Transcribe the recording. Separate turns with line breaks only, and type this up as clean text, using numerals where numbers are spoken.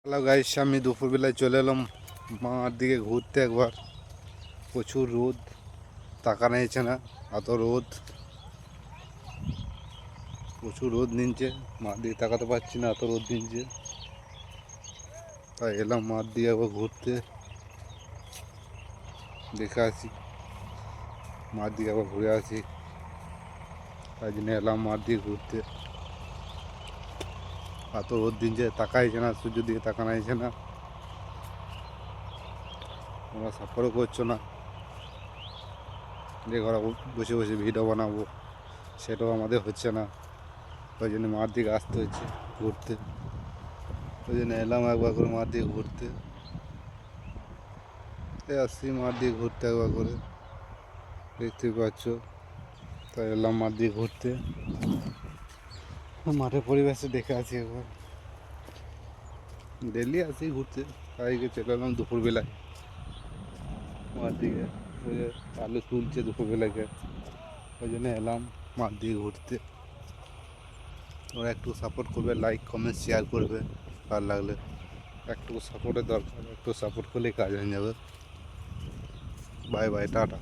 Hello guys, আমি দুপুরবেলায় চলে এলাম মার দিকে ঘুরতে। একবার প্রচুর রোদ, তাকানো যাচ্ছে না, এত রোদ, প্রচুর রোদ নিচ্ছে। মার দিকে তাকাতে পারছি না, এত রোদ নিচ্ছে। তাই এলাম মার দিকে একবার ঘুরতে, দেখে আসি, মার দিকে একবার ঘুরে আসি। তাই জন্য এলাম মার দিকে ঘুরতে। এত রোদ দিনছে, তাকাইছে না, সূর্য দিকে তাকানো যাচ্ছে না, তোমরা সাপোর্টও করছো না যে ঘরে বসে বসে ভিডিও বানাবো, সেটাও আমাদের হচ্ছে না। ওই জন্য মার দিকে আসতে হচ্ছে ঘুরতে। ওই জন্য এলাম একবার করে মার দিকে ঘুরতে। আসছি মার দিকে ঘুরতে একবার করে, দেখতে পাচ্ছ। তাই এলাম মার দিকে ঘুরতে, মাঠের পরিবেশে দেখে আসি একবার। ডেলি আসি ঘুরতে, তাই চলে এলাম দুপুরবেলায় মার দিকে। ওই যে আলু তুলছে দুপুরবেলাকে, ওই জন্য এলাম মার দিকে ঘুরতে। ওরা একটু সাপোর্ট করবে, লাইক কমেন্ট শেয়ার করবে, ভালো লাগলে। একটু সাপোর্টের দরকার, একটু সাপোর্ট করলেই কাজ হয়ে যাবে। Bye bye, tata.